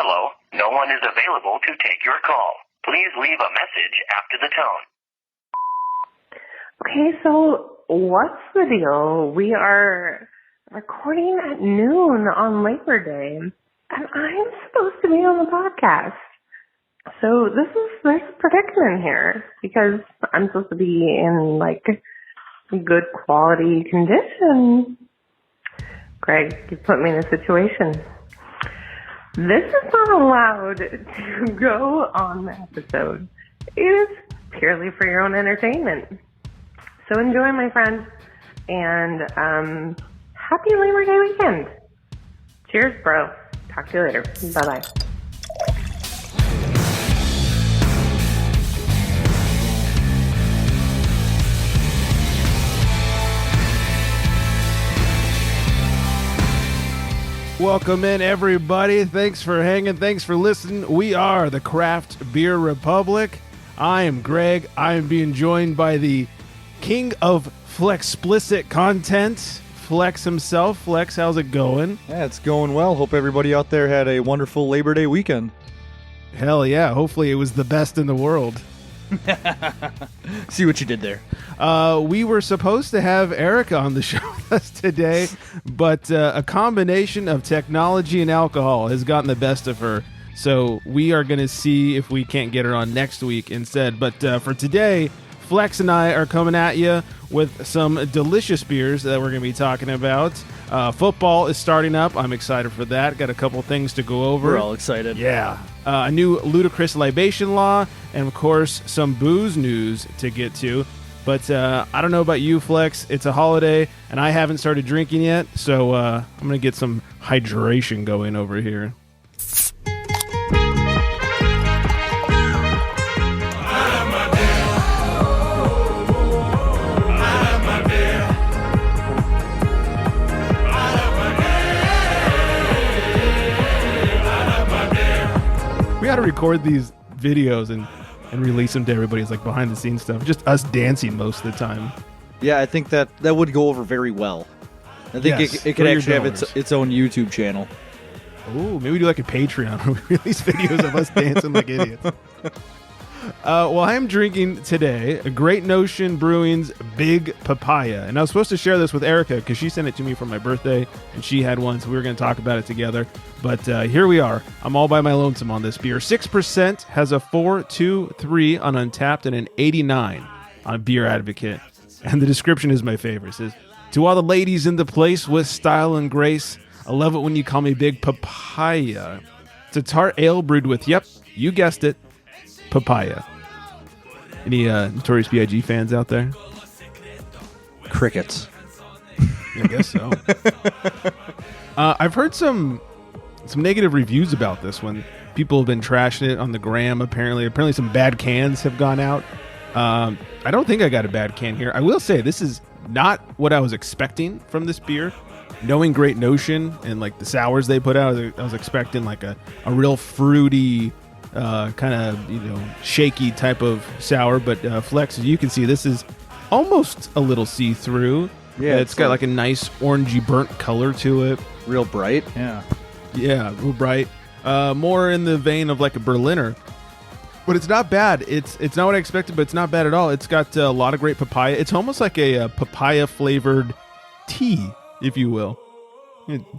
Hello, no one is available to take your call. Please leave a message after the tone. Okay, so what's the deal? We are recording at noon on Labor Day, and I'm supposed to be on the podcast. So there's a predicament here, because I'm supposed to be in, like, good quality condition. Greg, you put me in a situation. This is not allowed to go on the episode. It is purely for your own entertainment. So enjoy, my friends, and happy Labor Day weekend. Cheers, bro. Talk to you later. Bye-bye. Welcome in, everybody. Thanks for hanging. Thanks for listening. We are the Craft Beer Republic. I am Greg. I am being joined by the king of Flexplicit content, Flex himself. Flex, how's it going? Yeah, it's going well. Hope everybody out there had a wonderful Labor Day weekend. Hell yeah. Hopefully it was the best in the world. See what you did there. We were supposed to have Erica on the show with us today, but a combination of technology and alcohol has gotten the best of her. So we are going to see if we can't get her on next week instead. But for today, Flex and I are coming at you with some delicious beers that we're going to be talking about. Football is starting up. I'm excited for that. Got a couple things to go over. We're all excited. Yeah. A new Ludicrous Libation Law, and of course, some booze news to get to. But I don't know about you, Flex. It's a holiday, and I haven't started drinking yet, so I'm going to get some hydration going over here. We got to record these videos and release them to everybody as like behind the scenes stuff. Just us dancing most of the time. Yeah, I think that would go over very well. I think Yes, it could for your actually have dollars. its own YouTube channel. Ooh, maybe we do like a Patreon where we release videos of us dancing like idiots. Well, I am drinking today a Great Notion Brewing's Big Papaya. And I was supposed to share this with Erica because she sent it to me for my birthday, and she had one, so we were going to talk about it together. But here we are. I'm all by my lonesome on this beer. 6%, has a 4.23 on Untapped and an 89 on Beer Advocate. And the description is my favorite. It says, "To all the ladies in the place with style and grace, I love it when you call me Big Papaya. It's a tart ale brewed with, yep, you guessed it, papaya." Any Notorious B.I.G. fans out there? Crickets. I guess so. I've heard some negative reviews about this one. People have been trashing it on the gram, apparently some bad cans have gone out. I don't think I got a bad can here. I will say this is not what I was expecting from this beer. Knowing Great Notion and like the sours they put out, I was expecting like a real fruity, kind of shaky type of sour. But Flex, as you can see, this is almost a little see-through. Yeah, it's got like a nice orangey burnt color to it. Real bright. Yeah, real bright. More in the vein of like a Berliner. But it's not bad. It's not what I expected, but it's not bad at all. It's got a lot of great papaya. It's almost like a papaya-flavored tea, if you will.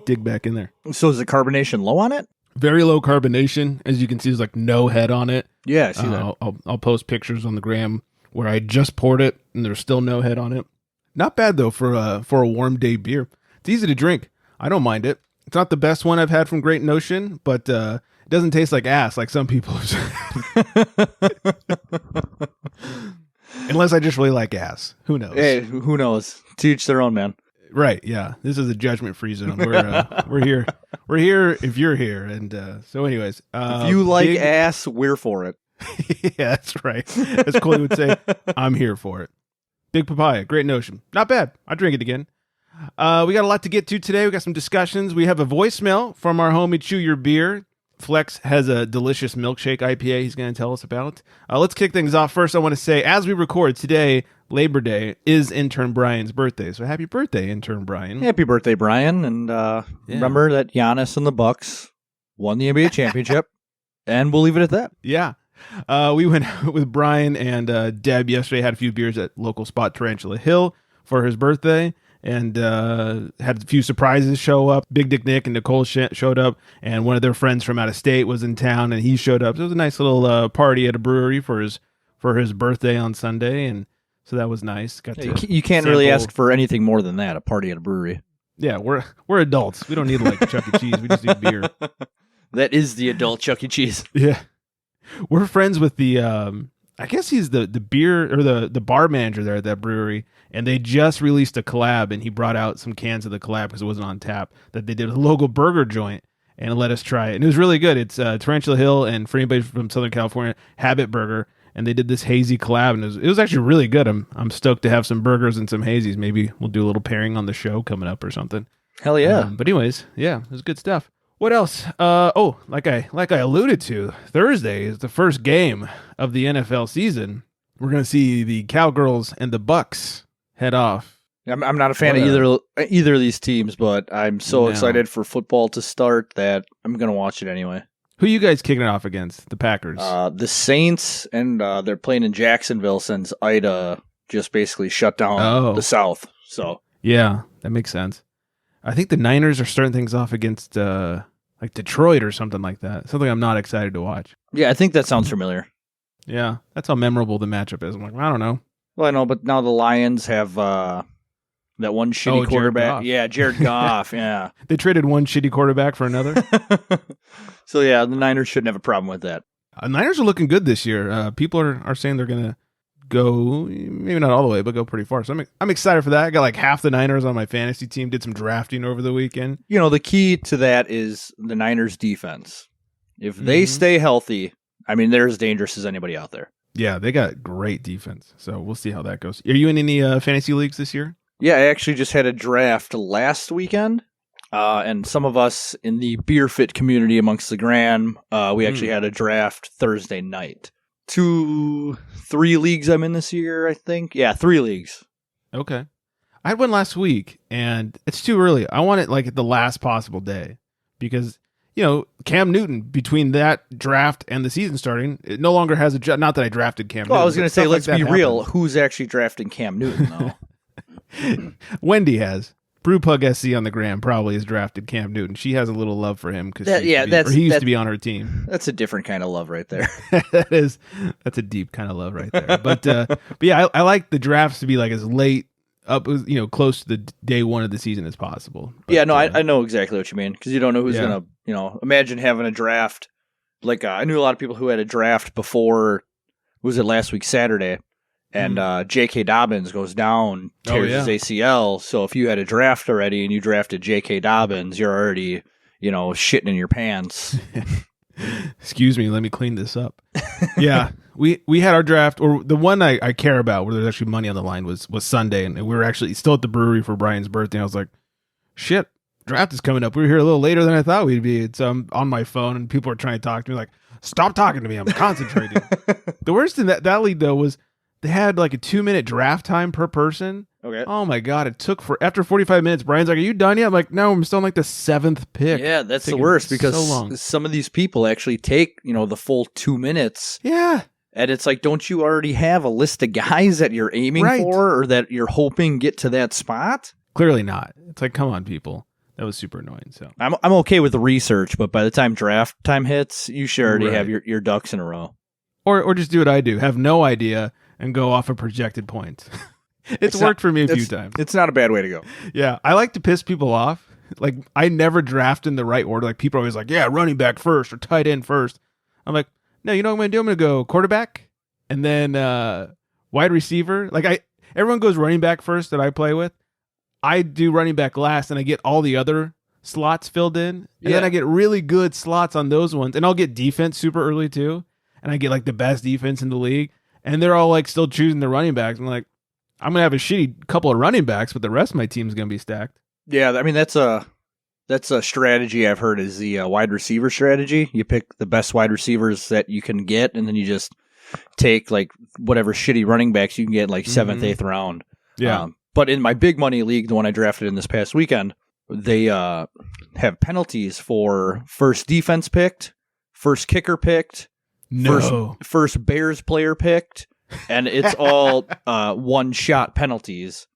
Dig back in there. So is the carbonation low on it? Very low carbonation. As you can see, there's like no head on it. Yeah, I see that. I'll post pictures on the gram where I just poured it and there's still no head on it. Not bad, though, for a warm day beer. It's easy to drink. I don't mind it. It's not the best one I've had from Great Notion, but it doesn't taste like ass like some people have said. Unless I just really like ass. Who knows? Hey, who knows? To each their own, man. Right, yeah. This is a judgment-free zone. We're here. We're here if you're here. And so anyways. If you like ass, we're for it. Yeah, that's right. As Coley would say, I'm here for it. Big Papaya, Great Notion. Not bad. I'll drink it again. We got a lot to get to today. We got some discussions. We have a voicemail from our homie Chew Your Beer. Flex has a delicious milkshake IPA he's going to tell us about. Let's kick things off. First, I want to say, as we record today, Labor Day, is Intern Brian's birthday. So happy birthday, Intern Brian. Happy birthday, Brian. And remember that Giannis and the Bucks won the NBA championship, and we'll leave it at that. Yeah. We went out with Brian and Deb yesterday, had a few beers at local spot Tarantula Hill for his birthday, and had a few surprises show up. Big Dick Nick and Nicole showed up, and one of their friends from out of state was in town, and he showed up. So it was a nice little party at a brewery for his birthday on Sunday, and so that was nice. You can't really ask for anything more than that, a party at a brewery. Yeah, we're adults. We don't need like Chuck E. Cheese. We just need beer. That is the adult Chuck E. Cheese. Yeah. We're friends with the, I guess he's the beer or the bar manager there at that brewery, and they just released a collab, and he brought out some cans of the collab because it wasn't on tap, that they did a local burger joint and let us try it. And it was really good. It's Tarantula Hill, and for anybody from Southern California, Habit Burger, and they did this hazy collab, and it was actually really good. I'm stoked to have some burgers and some hazies. Maybe we'll do a little pairing on the show coming up or something. Hell yeah. But anyways, yeah, it was good stuff. What else? Like I alluded to, Thursday is the first game of the NFL season. We're going to see the Cowgirls and the Bucks head off. I'm not a fan of either of these teams, but I'm so excited for football to start that I'm going to watch it anyway. Who you guys kicking it off against? The Packers? The Saints, and they're playing in Jacksonville since Ida just basically shut down the South. So yeah, that makes sense. I think the Niners are starting things off against like Detroit or something like that. Something I'm not excited to watch. Yeah, I think that sounds familiar. Yeah, that's how memorable the matchup is. I'm like, I don't know. Well, I know, but now the Lions have that one shitty quarterback. Jared Goff. Yeah, they traded one shitty quarterback for another. So yeah, the Niners shouldn't have a problem with that. Niners are looking good this year. People are saying they're gonna go, maybe not all the way, but go pretty far. So I'm excited for that. I got like half the Niners on my fantasy team. Did some drafting over the weekend. You know, the key to that is the Niners defense. If they stay healthy, I mean, they're as dangerous as anybody out there. Yeah, they got great defense. So we'll see how that goes. Are you in any fantasy leagues this year? Yeah, I actually just had a draft last weekend. And some of us in the Beer Fit community amongst the Gran, we actually had a draft Thursday night. 3 leagues I'm in this year, I think. Yeah, 3 leagues. Okay. I had one last week, and it's too early. I want it like at the last possible day because, you know, Cam Newton, between that draft and the season starting, it no longer has a job. Not that I drafted Cam Newton. Well, I was going to say, let's be real. Who's actually drafting Cam Newton, though? Wendy has. Brewpug SC on the gram probably has drafted Cam Newton. She has a little love for him because he used to be on her team. That's a different kind of love right there. That's a deep kind of love right there. But yeah, I like the drafts to be like as late up, you know, close to the day one of the season as possible. But, yeah, no, I know exactly what you mean because you don't know who's gonna, you know, imagine having a draft. Like I knew a lot of people who had a draft before. Was it last week Saturday? And J.K. Dobbins goes down, tears his ACL. So if you had a draft already and you drafted J.K. Dobbins, you're already, you know, shitting in your pants. Excuse me, let me clean this up. Yeah, we had our draft, or the one I care about, where there's actually money on the line, was Sunday, and we were actually still at the brewery for Brian's birthday. I was like, shit, draft is coming up. We were here a little later than I thought we'd be. It's on my phone, and people are trying to talk to me like, stop talking to me, I'm concentrating. The worst in that league, though, was they had like a 2-minute draft time per person. Okay. Oh my God. It took after 45 minutes, Brian's like, are you done yet? I'm like, no, I'm still on like the 7th pick. Yeah, that's the worst because some of these people actually take, you know, the full 2 minutes. Yeah. And it's like, don't you already have a list of guys that you're aiming for or that you're hoping get to that spot? Clearly not. It's like, come on, people. That was super annoying. So I'm okay with the research, but by the time draft time hits, you should already have your ducks in a row. Or just do what I do. Have no idea and go off a projected point. It's worked for me a few times. It's not a bad way to go. Yeah. I like to piss people off. Like, I never draft in the right order. Like, people are always like, yeah, running back first or tight end first. I'm like, no, you know what I'm going to do? I'm going to go quarterback and then wide receiver. Like, everyone goes running back first that I play with. I do running back last, and I get all the other slots filled in. And then I get really good slots on those ones. And I'll get defense super early, too. And I get, like, the best defense in the league. And they're all, like, still choosing the running backs. I'm like, I'm going to have a shitty couple of running backs, but the rest of my team's going to be stacked. Yeah, I mean, that's a strategy I've heard is the wide receiver strategy. You pick the best wide receivers that you can get, and then you just take, like, whatever shitty running backs you can get, like, 7th, 8th round. Yeah. But in my big money league, the one I drafted in this past weekend, they have penalties for first defense picked, first kicker picked, first Bears player picked, and it's all one-shot penalties.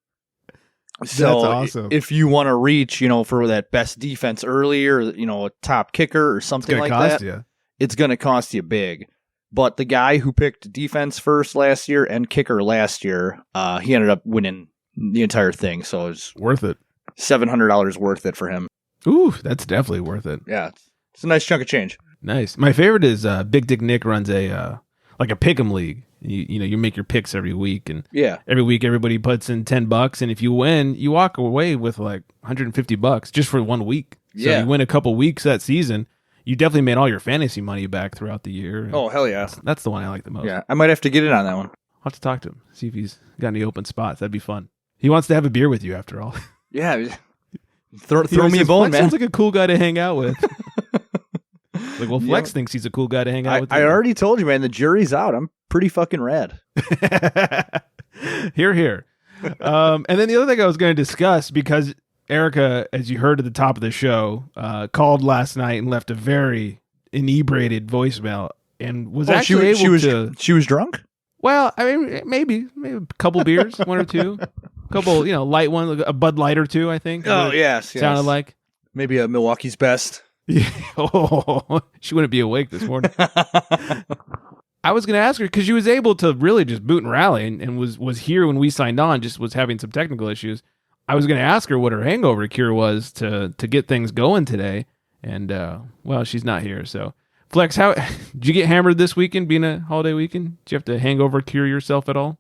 So that's awesome. If you want to reach, for that best defense early or, a top kicker or something like that, it's going to cost you big. But the guy who picked defense first last year and kicker last year, he ended up winning the entire thing. So it's worth it. $700 worth it for him. Ooh, that's definitely worth it. Yeah, it's a nice chunk of change. Nice. My favorite is Big Dick Nick runs a pick'em league. You make your picks every week, and every week everybody puts in $10, and if you win, you walk away with like $150 just for 1 week. So you win a couple weeks that season, you definitely made all your fantasy money back throughout the year. Oh, hell yeah. That's the one I like the most. Yeah, I might have to get in on that one. I'll have to talk to him, see if he's got any open spots. That'd be fun. He wants to have a beer with you after all. Yeah. Throw me a bone, man. Sounds like a cool guy to hang out with. Like, well, Flex thinks he's a cool guy to hang out with. I already told you, man, the jury's out. I'm pretty fucking rad. Hear, hear. And then the other thing I was going to discuss, because Erica, as you heard at the top of the show, called last night and left a very inebriated voicemail and was actually able to... She was drunk? Well, I mean, maybe a couple beers, one or two. A couple, light one, a Bud Light or two, I think. Oh, yes. Sounded like. Maybe a Milwaukee's Best. Yeah. Oh, she wouldn't be awake this morning. I was going to ask her because she was able to really just boot and rally and was here when we signed on, just was having some technical issues. I was going to ask her what her hangover cure was to get things going today. And, well, she's not here. So, Flex, how did you get hammered this weekend, being a holiday weekend? Did you have to hangover cure yourself at all?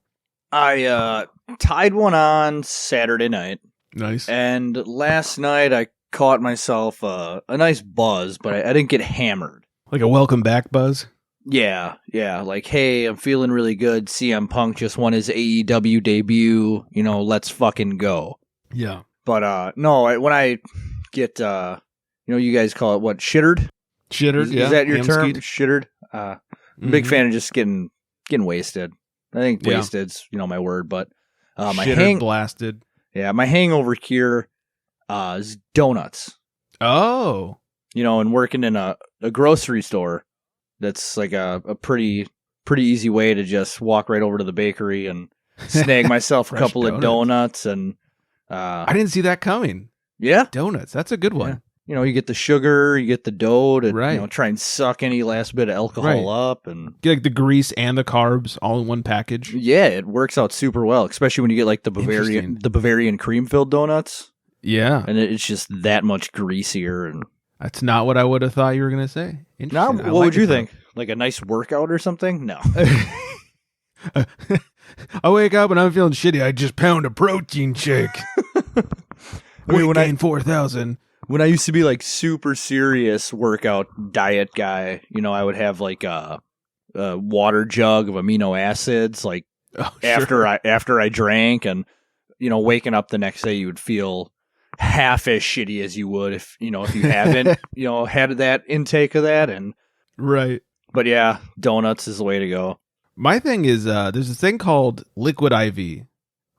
I tied one on Saturday night. Nice. And last night I caught myself a nice buzz, but I didn't get hammered. Like a welcome back buzz? Yeah. Like, hey, I'm feeling really good. CM Punk just won his AEW debut. Let's fucking go. Yeah. But no, when I get, you guys call it what? Shittered? Shittered, Is that your term? Shittered? I'm a big fan of just getting wasted. I think wasted's, my word, but my blasted. Yeah, my hangover cure is donuts. Oh. And working in a grocery store, that's like a pretty easy way to just walk right over to the bakery and snag myself a couple of donuts. And I didn't see that coming. Yeah. Donuts. That's a good one. Yeah. You get the sugar, you get the dough to right. Try and suck any last bit of alcohol up, and get like the grease and the carbs all in one package. Yeah, it works out super well, especially when you get like the Bavarian cream filled donuts. Yeah, and it's just that much greasier. And that's not what I would have thought you were going to say. No, what would you think? Like a nice workout or something? No. I wake up and I'm feeling shitty. I just pound a protein shake. When I gain 4,000. When I used to be like super serious workout diet guy, I would have like a water jug of amino acids, like after I drank, and waking up the next day, you would feel half as shitty as you would if you haven't had that intake of that. And right, but yeah, donuts is the way to go. My thing is there's this thing called Liquid IV.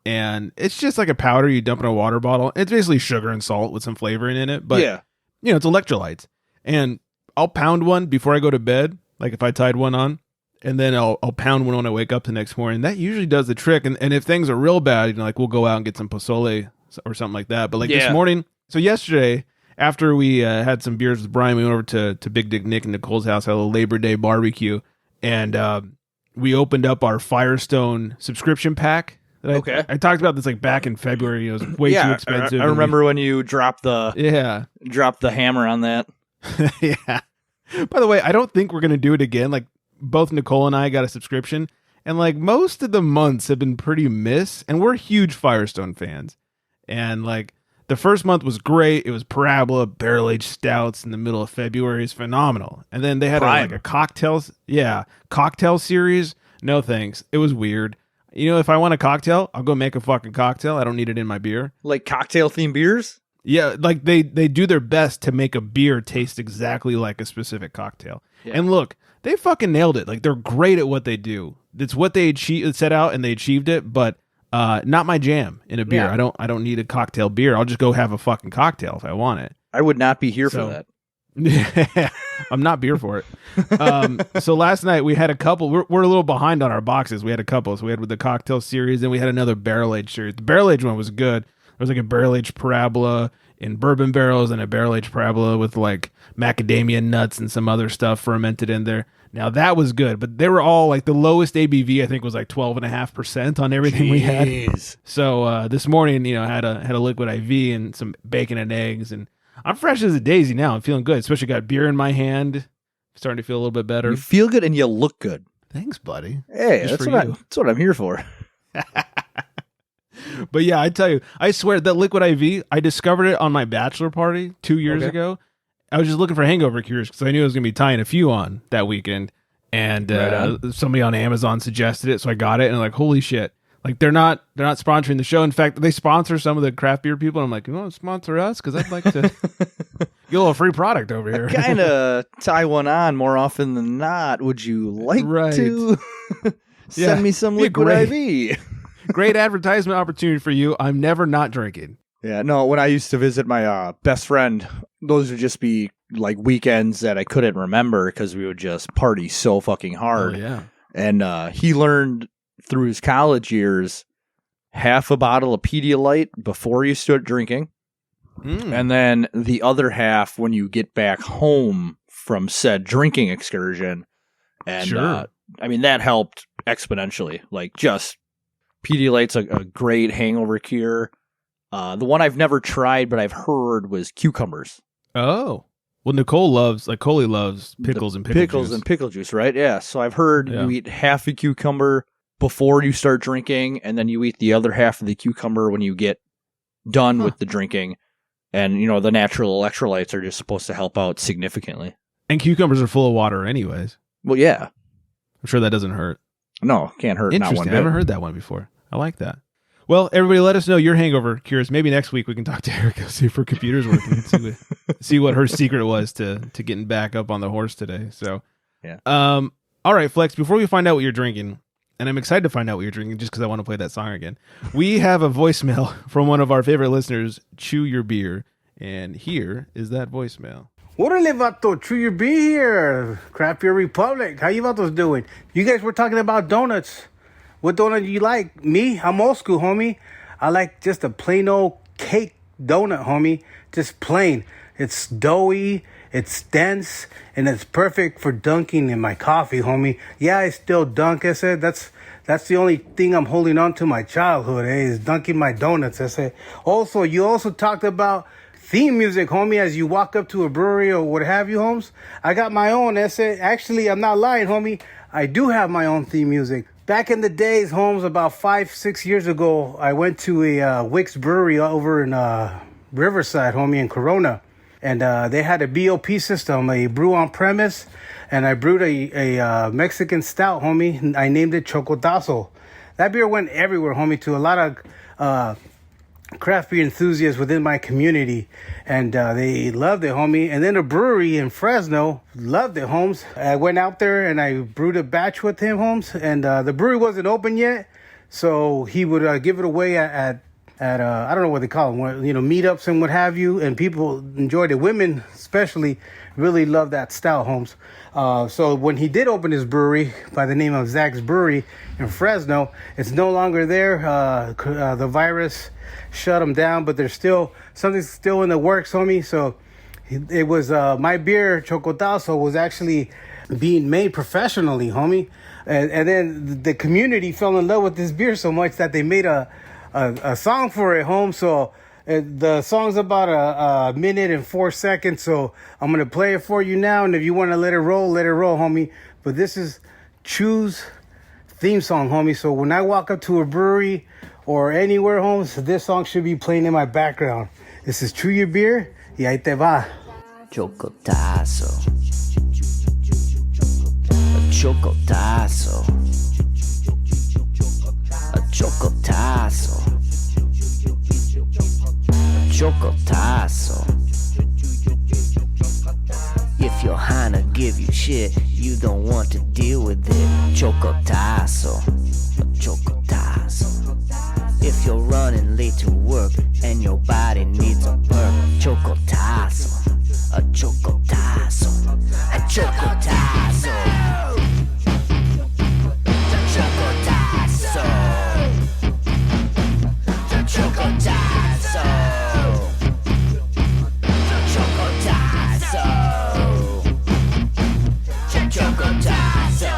And it's just like a powder you dump in a water bottle. It's basically sugar and salt with some flavoring in it. But, it's electrolytes. And I'll pound one before I go to bed, like if I tied one on. And then I'll pound one when I wake up the next morning. That usually does the trick. And if things are real bad, like we'll go out and get some pozole or something like that. But like this morning, so yesterday, after we had some beers with Brian, we went over to Big Dick Nick and Nicole's house, had a little Labor Day barbecue. And we opened up our Firestone subscription pack. Okay. I talked about this like back in February. It was way too expensive. I remember when you dropped the hammer on that. Yeah. By the way, I don't think we're gonna do it again. Like both Nicole and I got a subscription, and like most of the months have been pretty miss. And we're huge Firestone fans. And like the first month was great. It was Parabola barrel aged stouts in the middle of February. Is phenomenal. And then they had a cocktail series. No thanks. It was weird. If I want a cocktail, I'll go make a fucking cocktail. I don't need it in my beer. Like cocktail-themed beers? Yeah, like they do their best to make a beer taste exactly like a specific cocktail. Yeah. And look, they fucking nailed it. Like, they're great at what they do. It's what they set out, and they achieved it. But not my jam in a beer. Yeah. I don't need a cocktail beer. I'll just go have a fucking cocktail if I want it. I would not be here for that. I'm not beer for it. So last night we had a couple. We're a little behind on our boxes. We had a couple. So we had with the cocktail series, and we had another barrel aged series. The barrel aged one was good. There was like a barrel aged parabola in bourbon barrels and a barrel aged parabola with like macadamia nuts and some other stuff fermented in there. Now that was good, but they were all like the lowest ABV I think was like 12.5% on everything we had. So this morning, had a liquid IV and some bacon and eggs, and I'm fresh as a daisy now. I'm feeling good, especially got beer in my hand. Starting to feel a little bit better. You feel good and you look good. Thanks, buddy. Hey, that's what I'm here for. But yeah, I tell you, I swear that liquid IV, I discovered it on my bachelor party 2 years ago. I was just looking for hangover cures because I knew I was going to be tying a few on that weekend. And somebody on Amazon suggested it, so I got it. And I'm like, holy shit. Like, they're not sponsoring the show. In fact, they sponsor some of the craft beer people. And I'm like, you want to sponsor us? Because I'd like to get a little free product over here. Kind of tie one on more often than not. Would you like to send me some liquid IV? Great advertisement opportunity for you. I'm never not drinking. Yeah, no, when I used to visit my best friend, those would just be like weekends that I couldn't remember because we would just party so fucking hard. Oh, yeah. And he learned through his college years half a bottle of Pedialyte before you start drinking. And then the other half when you get back home from said drinking excursion. And that helped exponentially. Like just Pedialyte's a great hangover cure. The one I've never tried, but I've heard was cucumbers. Oh, well, Nicole loves pickles and pickle juice, right? Yeah. So I've heard you eat half a cucumber before you start drinking, and then you eat the other half of the cucumber when you get done with the drinking. And, the natural electrolytes are just supposed to help out significantly. And cucumbers are full of water anyways. Well, yeah. I'm sure that doesn't hurt. No, can't hurt. Interesting. Not one bit. I haven't heard that one before. I like that. Well, everybody let us know your hangover cures. Maybe next week we can talk to Erica, see if her computer's working, see what her secret was to getting back up on the horse today. So, yeah. All right, Flex, before we find out what you're drinking, and I'm excited to find out what you're drinking just because I want to play that song again. We have a voicemail from one of our favorite listeners, Chew Your Beer, and here is that voicemail. Orale, vato, Chew Your Beer here, Craft Beer Republic. How you vatos doing? You guys were talking about donuts. What donut do you like? Me? I'm old school, homie. I like just a plain old cake donut, homie. Just plain. It's doughy, it's dense, and it's perfect for dunking in my coffee, homie. Yeah, I still dunk, I said. That's the only thing I'm holding on to my childhood, is dunking my donuts, I said. Also, you also talked about theme music, homie, as you walk up to a brewery or what have you, Holmes. I got my own, I said. Actually, I'm not lying, homie. I do have my own theme music. Back in the days, Holmes, about 5-6 years ago, I went to a Wicks Brewery over in Riverside, homie, in Corona. And they had a BOP system, a brew on premise. And I brewed a Mexican stout, homie. I named it Chocotazo. That beer went everywhere, homie, to a lot of craft beer enthusiasts within my community. And they loved it, homie. And then a brewery in Fresno loved it, Holmes. I went out there and I brewed a batch with him, Holmes. And the brewery wasn't open yet. So he would give it away at I don't know what they call them, meetups and what have you. And people enjoyed it. Women especially really loved that stout, Holmes. So when he did open his brewery by the name of Zach's Brewery in Fresno, it's no longer there. The virus shut them down, but there's something's still in the works, homie. So it was my beer, Chocotazo, was actually being made professionally, homie. And then the community fell in love with this beer so much that they made a song for it, home. So the song's about a minute and 4 seconds. So I'm going to play it for you now. And if you want to let it roll, homie. But this is Chew's theme song, homie. So when I walk up to a brewery or anywhere, homes, this song should be playing in my background. This is Chew Your Beer. Y ahí te va. Chocotazo. A chocotazo. A chocotazo. A chocotazo. If your Hana give you shit, you don't want to deal with it. Chocotazo. A chocotazo. A chocotazo. A chocotazo. Chocotazo. Chocotazo. Chocotazo. Chocotazo.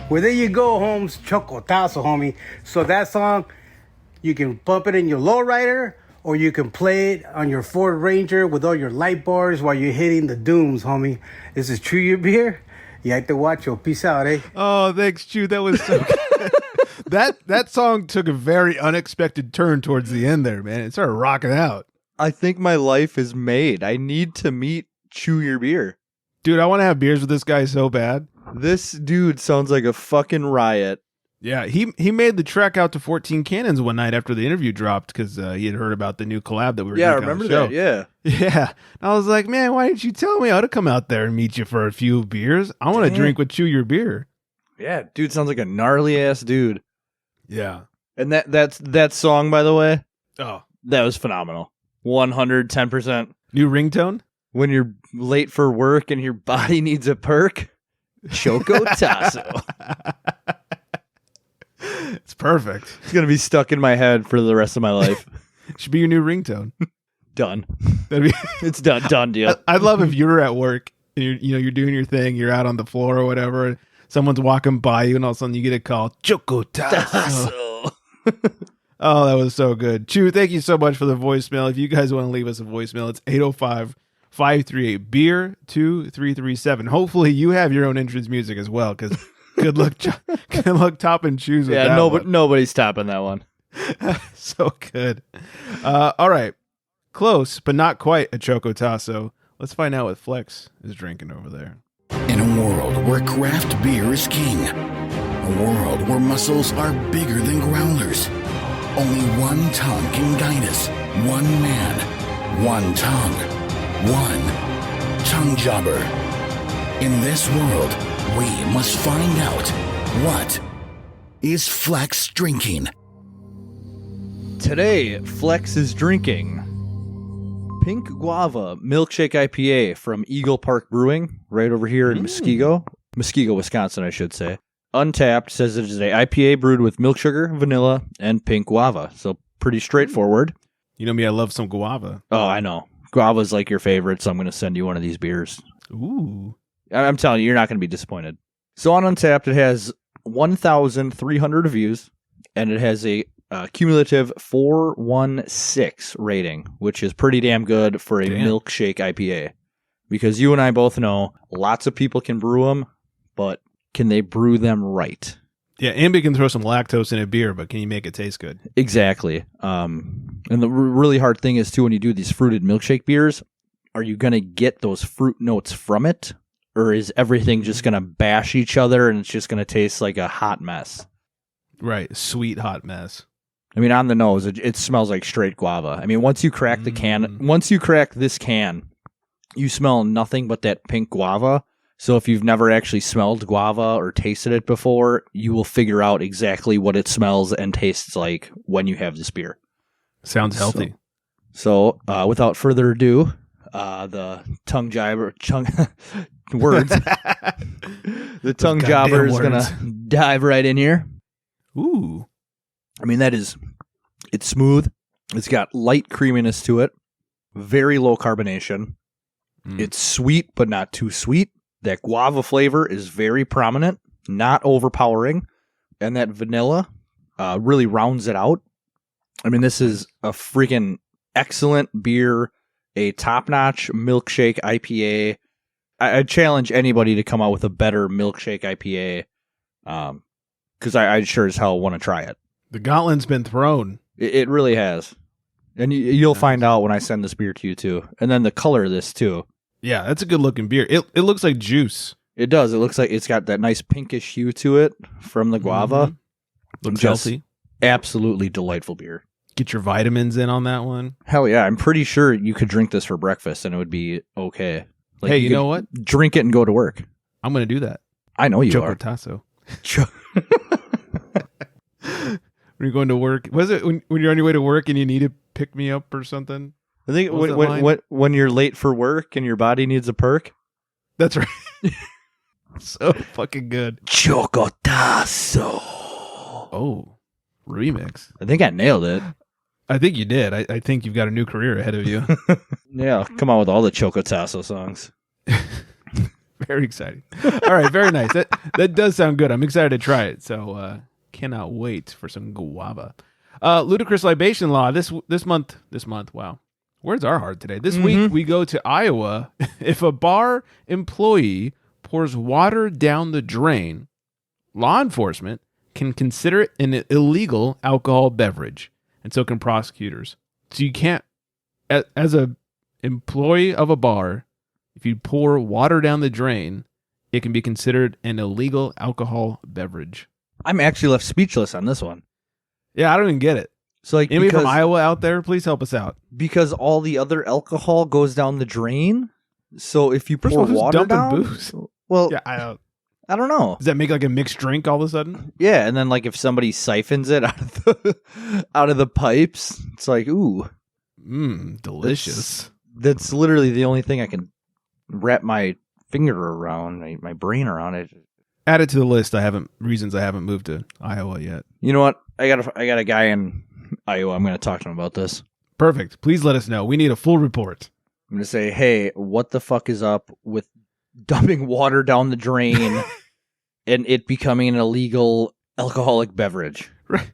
Well, there you go, Holmes. Chocotazo, homie. So that song, you can bump it in your lowrider, or you can play it on your Ford Ranger with all your light bars while you're hitting the dooms, homie. This is True Your Beer. You have to watch it. Peace out, eh? Oh, thanks, Chew. That was so good. That song took a very unexpected turn towards the end there, man. It started rocking out. I think my life is made. I need to meet Chew Your Beer. Dude, I want to have beers with this guy so bad. This dude sounds like a fucking riot. Yeah, he made the trek out to 14 Cannons one night after the interview dropped because he had heard about the new collab that we were doing. Yeah, I remember that, yeah. Yeah. I was like, man, why didn't you tell me? I would have come out there and meet you for a few beers. I want to drink with Chew Your Beer. Yeah, dude sounds like a gnarly-ass dude. Yeah. And that song, by the way, oh, that was phenomenal. 110%. New ringtone? When you're late for work and your body needs a perk, Chocotazo. It's perfect. It's going to be stuck in my head for the rest of my life. Should be your new ringtone. Done. That'd be It's done deal. I'd love if you were at work and you're doing your thing, you're out on the floor or whatever, and someone's walking by you and all of a sudden you get a call, Chocotazo. Oh, that was so good. Chew, thank you so much for the voicemail. If you guys want to leave us a voicemail, it's 805-538-BEER-2337. Hopefully you have your own entrance music as well, because good luck topping Chews with that one. Nobody's topping that one. So good. All right. Close, but not quite a Chocotazo. Let's find out what Flex is drinking over there. In a world where craft beer is king, a world where muscles are bigger than growlers, only one tongue can guide us. One man, one tongue, one tongue jobber. In this world, we must find out what is Flex drinking. Today, Flex is drinking Pink Guava Milkshake IPA from Eagle Park Brewing, right over here in Muskego, Wisconsin, I should say. Untapped, says it is a IPA brewed with milk sugar, vanilla, and pink guava. So pretty straightforward. You know me, I love some guava. Oh, I know. Guava's like your favorite, so I'm going to send you one of these beers. Ooh. I'm telling you, you're not going to be disappointed. So on Untapped, it has 1,300 reviews, and it has a cumulative 416 rating, which is pretty damn good for a milkshake IPA. Because you and I both know lots of people can brew them, but can they brew them right? Yeah, Ambi can throw some lactose in a beer, but can you make it taste good? Exactly. And the really hard thing is, too, when you do these fruited milkshake beers, are you going to get those fruit notes from it? Or is everything just going to bash each other and it's just going to taste like a hot mess? Right, sweet hot mess. I mean, on the nose, it smells like straight guava. I mean, once you crack the can, once you crack this can, you smell nothing but that pink guava. So if you've never actually smelled guava or tasted it before, you will figure out exactly what it smells and tastes like when you have this beer. Sounds healthy. So without further ado, the tongue jobber, words. The tongue jobber is going to dive right in here. Ooh. I mean, it's smooth. It's got light creaminess to it. Very low carbonation. It's sweet, but not too sweet. That guava flavor is very prominent, not overpowering. And that vanilla really rounds it out. I mean, this is a freaking excellent beer, a top-notch milkshake IPA. I challenge anybody to come out with a better milkshake IPA, because I sure as hell want to try it. The gauntlet's been thrown. It really has. And you'll find out when I send this beer to you, too. And then the color of this, too. Yeah, that's a good-looking beer. It looks like juice. It does. It looks like it's got that nice pinkish hue to it from the guava. Looks healthy. Absolutely delightful beer. Get your vitamins in on that one. Hell yeah. I'm pretty sure you could drink this for breakfast and it would be okay. Like, hey, you know what? Drink it and go to work. I'm going to do that. I know you are. Chocotazo. When you're going to work, was it when you're on your way to work and you need to pick me up or something. I think when you're late for work and your body needs a perk. That's right. So fucking good. Chocotazo. Oh, remix. I think I nailed it. I think you did. I think you've got a new career ahead of you. Yeah, come on with all the Chocotazo songs. Very exciting. All right, very nice. That does sound good. I'm excited to try it. So cannot wait for some guava. Ludicrous Libation Law this month. Wow. Words are hard today. This week we go to Iowa. If a bar employee pours water down the drain, law enforcement can consider it an illegal alcohol beverage. And so can prosecutors. So you can't, as a employee of a bar, if you pour water down the drain, it can be considered an illegal alcohol beverage. I'm actually left speechless on this one. Yeah, I don't even get it. So like, anybody from Iowa out there, please help us out. Because all the other alcohol goes down the drain. So if you pour water down, booze? Well, yeah, I don't know. Does that make like a mixed drink all of a sudden? Yeah, and then like if somebody siphons it out of the pipes, it's like, ooh, delicious. That's literally the only thing I can wrap my finger around, my brain around it. Add it to the list. I haven't moved to Iowa yet. You know what? I got a guy in Iowa. I'm going to talk to him about this. Perfect. Please let us know. We need a full report. I'm going to say, hey, what the fuck is up with dumping water down the drain and it becoming an illegal alcoholic beverage? Right.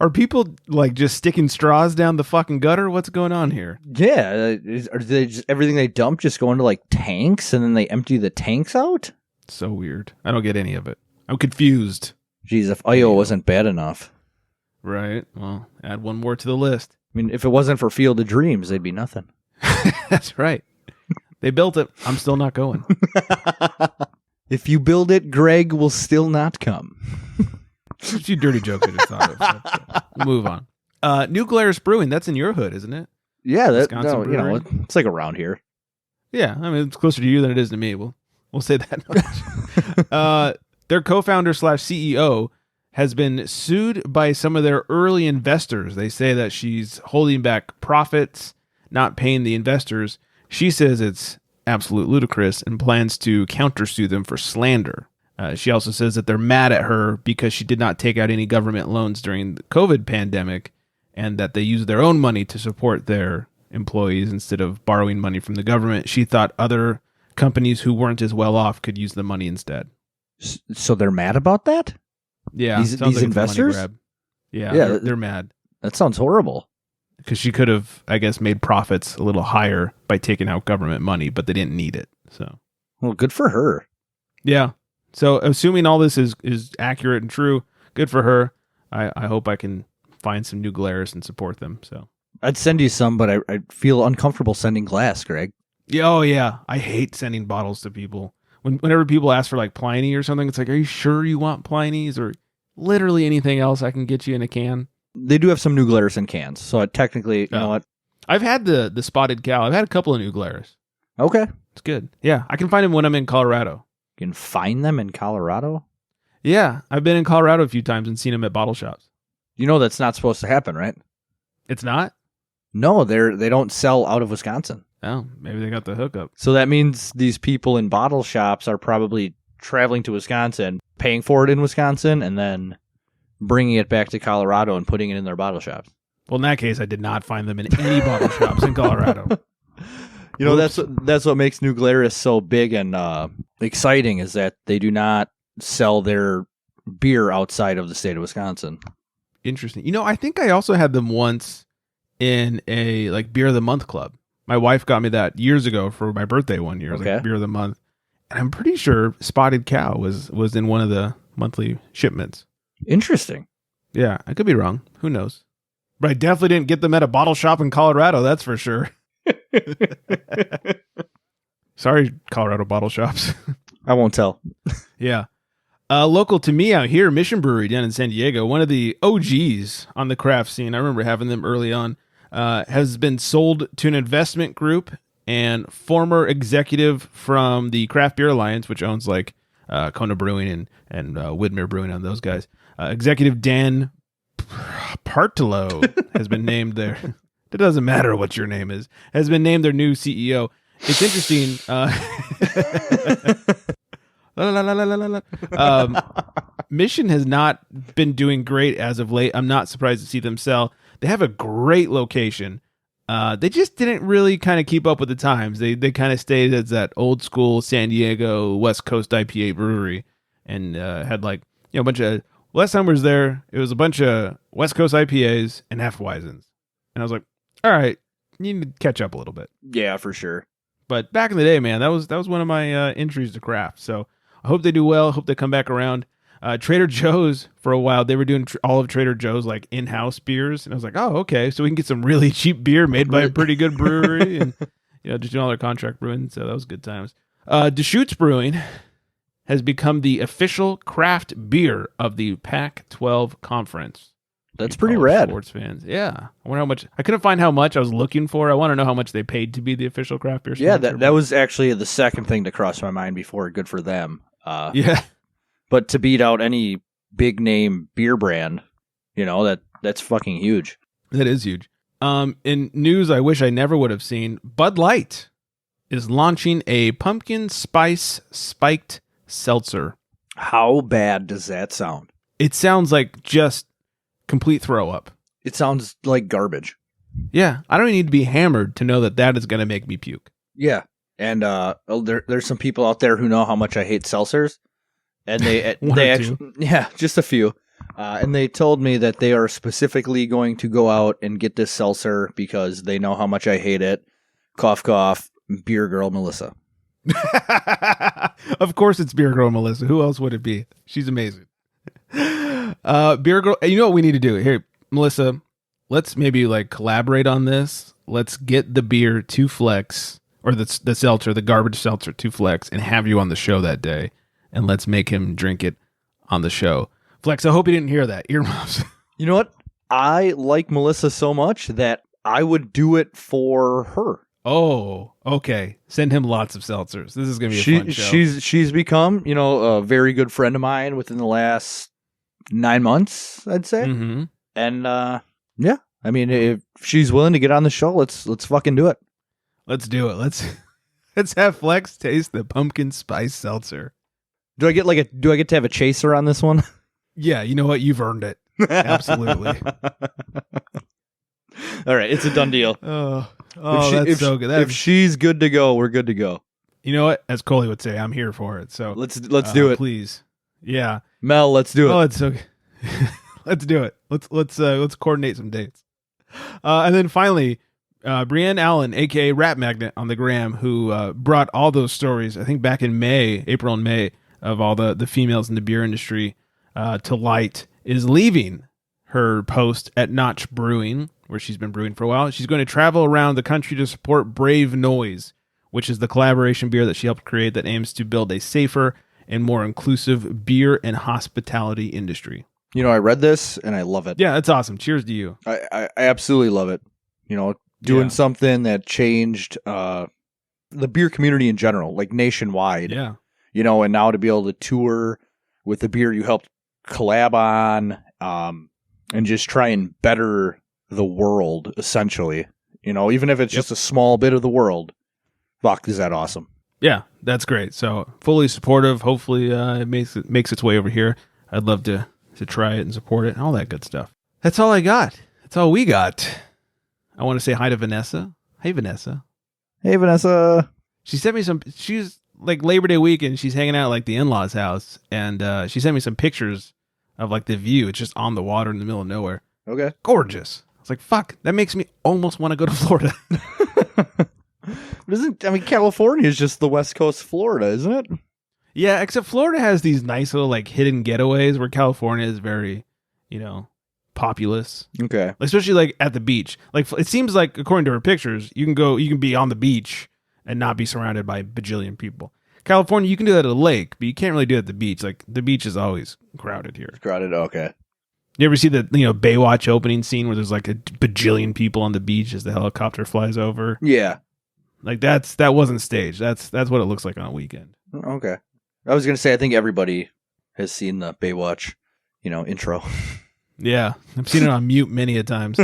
Are people like just sticking straws down the fucking gutter? What's going on here? Yeah. Are they just, everything they dump just go into like tanks and then they empty the tanks out? So weird. I don't get any of it. I'm confused. Jeez, if Iowa wasn't bad enough. Right. Well, add one more to the list. I mean, if it wasn't for Field of Dreams, they'd be nothing. That's right. They built it. I'm still not going. If you build it, Greg will still not come. It's a few dirty jokes I just thought of. We'll move on. New Glarus Brewing. That's in your hood, isn't it? Yeah, it's like around here. Yeah, I mean, it's closer to you than it is to me. We'll say that. Their co-founder / CEO has been sued by some of their early investors. They say that she's holding back profits, not paying the investors. She says it's absolute ludicrous and plans to countersue them for slander. She also says that they're mad at her because she did not take out any government loans during the COVID pandemic and that they used their own money to support their employees instead of borrowing money from the government. She thought other companies who weren't as well off could use the money instead. So they're mad about that? Yeah. These investors? Yeah, they're mad. That sounds horrible. Because she could have, I guess, made profits a little higher by taking out government money, but they didn't need it. So, well, good for her. Yeah. So, assuming all this is accurate and true, good for her. I hope I can find some new Glarus and support them. So, I'd send you some, but I feel uncomfortable sending glass, Greg. Yeah, oh yeah, I hate sending bottles to people. Whenever people ask for like Pliny or something, it's like, are you sure you want Pliny's or literally anything else I can get you in a can? They do have some new Glarus in cans, so technically, you know what? I've had the spotted cow. I've had a couple of new Glarus. Okay, it's good. Yeah, I can find them when I'm in Colorado. You can find them in Colorado? Yeah, I've been in Colorado a few times and seen them at bottle shops. You know that's not supposed to happen, right? It's not? No, they don't sell out of Wisconsin. Oh, maybe they got the hookup. So that means these people in bottle shops are probably traveling to Wisconsin, paying for it in Wisconsin, and then bringing it back to Colorado and putting it in their bottle shops. Well, in that case, I did not find them in any bottle shops in Colorado. You know, that's what makes New Glarus so big and exciting is that they do not sell their beer outside of the state of Wisconsin. Interesting. You know, I think I also had them once in a like beer of the month club. My wife got me that years ago for my birthday one year. Okay. Like beer of the month. And I'm pretty sure Spotted Cow was in one of the monthly shipments. Interesting. Yeah, I could be wrong. Who knows? But I definitely didn't get them at a bottle shop in Colorado, that's for sure. Sorry, Colorado bottle shops. I won't tell. Yeah. Local to me out here, Mission Brewery down in San Diego, one of the OGs on the craft scene. I remember having them early on. Has been sold to an investment group, and former executive from the Craft Beer Alliance, which owns like Kona Brewing and Widmer Brewing on those guys. Executive Dan Partolo has been named it doesn't matter what your name is, has been named their new CEO. It's interesting. Mission has not been doing great as of late. I'm not surprised to see them sell. They have a great location. They just didn't really kind of keep up with the times. They kind of stayed as that old school San Diego West Coast IPA brewery, and had like a bunch of. Last time I was there, it was a bunch of West Coast IPAs and Hefeweizens, and I was like, all right, you need to catch up a little bit. Yeah, for sure. But back in the day, man, that was one of my entries to craft. So I hope they do well. Hope they come back around. Trader Joe's, for a while, they were doing all of Trader Joe's like in-house beers, and I was like, oh, okay, so we can get some really cheap beer made by a pretty good brewery, and just doing all their contract brewing. So that was good times. Deschutes Brewing has become the official craft beer of the Pac-12 conference. That's pretty rad. Sports fans, yeah. I wonder how much. I couldn't find how much I was looking for. I want to know how much they paid to be the official craft beer sponsor. Yeah, that was actually the second thing to cross my mind before. Good for them. Yeah. But to beat out any big name beer brand, that's fucking huge. That is huge. In news I wish I never would have seen, Bud Light is launching a pumpkin spice spiked seltzer. How bad does that sound? It sounds like just complete throw up. It sounds like garbage. Yeah, I don't even need to be hammered to know that is going to make me puke. Yeah, and there's some people out there who know how much I hate seltzers. And they actually, just a few. And they told me that they are specifically going to go out and get this seltzer because they know how much I hate it. Cough, cough, beer girl Melissa. Of course it's beer girl Melissa. Who else would it be? She's amazing. Beer girl, you know what we need to do? Here, Melissa, let's maybe like collaborate on this. Let's get the beer to Flex, or the seltzer, the garbage seltzer to Flex, and have you on the show that day. And let's make him drink it on the show. Flex, I hope you didn't hear that. Earmuffs. You know what? I like Melissa so much that I would do it for her. Oh, okay. Send him lots of seltzers. This is going to be a fun show. She's become, a very good friend of mine within the last 9 months, I'd say. Mm-hmm. And yeah, I mean, if she's willing to get on the show, let's fucking do it. Let's do it. Let's have Flex taste the pumpkin spice seltzer. Do I get to have a chaser on this one? Yeah, you know what? You've earned it. Absolutely. All right, it's a done deal. That's so good. If she's good to go, we're good to go. You know what? As Coley would say, I'm here for it. So let's do it, please. Yeah, Mel, let's do it. Oh, it's okay. Let's do it. Let's coordinate some dates. And then finally, Brienne Allan, aka Ratmagnet on the gram, who brought all those stories, I think back in April and May, of all the females in the beer industry to light, is leaving her post at Notch Brewing, where she's been brewing for a while. She's going to travel around the country to support Brave Noise, which is the collaboration beer that she helped create that aims to build a safer and more inclusive beer and hospitality industry. I read this and I love it. Yeah, that's awesome. Cheers to you. I absolutely love it. Doing something that changed the beer community in general, like nationwide. Yeah. And now to be able to tour with the beer you helped collab on, and just try and better the world, essentially. Even if it's just a small bit of the world. Fuck, is that awesome? Yeah, that's great. So fully supportive. Hopefully it makes its way over here. I'd love to try it and support it and all that good stuff. That's all I got. That's all we got. I want to say hi to Vanessa. Hey, Vanessa. Hey, Vanessa. She sent me she's like Labor Day weekend. She's hanging out at like the in-laws house, and she sent me some pictures of like the view. It's just on the water in the middle of nowhere. Okay. Gorgeous. I was like, fuck, that makes me almost want to go to Florida. California is just the West Coast Florida, isn't it? Yeah, except Florida has these nice little like hidden getaways where California is very, populous. Okay. Especially like at the beach. Like it seems like according to her pictures, you can be on the beach and not be surrounded by a bajillion people. California, you can do that at a lake, but you can't really do it at the beach. Like the beach is always crowded here. Crowded, okay. You ever see the Baywatch opening scene where there's like a bajillion people on the beach as the helicopter flies over? Yeah. Like that wasn't staged. That's what it looks like on a weekend. Okay. I was gonna say I think everybody has seen the Baywatch, intro. Yeah, I've seen it on mute many a times.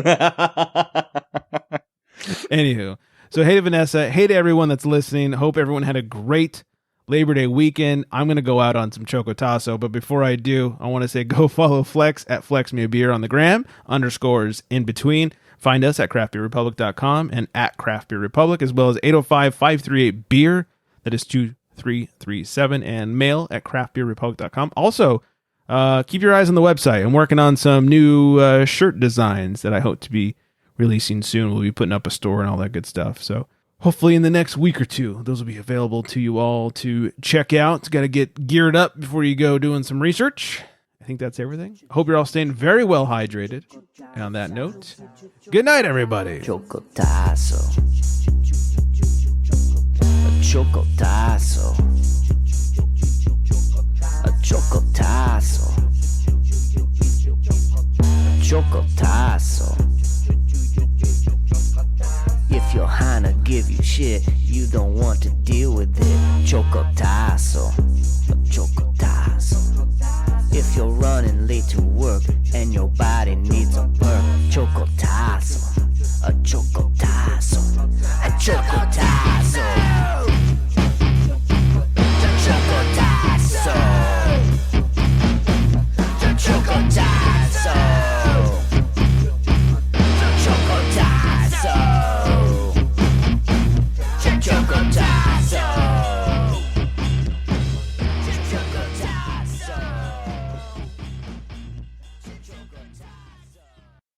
Anywho, so hey to Vanessa, hey to everyone that's listening. Hope everyone had a great Labor Day weekend. I'm going to go out on some Chocotazo, but before I do, I want to say go follow Flex at FlexMeABeer on the gram, _ in between. Find us at craftbeerrepublic.com and at craftbeerrepublic, as well as 805-538-BEER. That is 2337, and mail at craftbeerrepublic.com. Also, keep your eyes on the website. I'm working on some new shirt designs that I hope to be releasing soon. We'll be putting up a store and all that good stuff. So hopefully in the next week or two, those will be available to you all to check out. Got to get geared up before you go doing some research. I think that's everything. Hope you're all staying very well hydrated. And on that note, good night, everybody. Chocotazo. A chocotazo. A chocotazo. A chocotazo. If your Hana give you shit you don't want to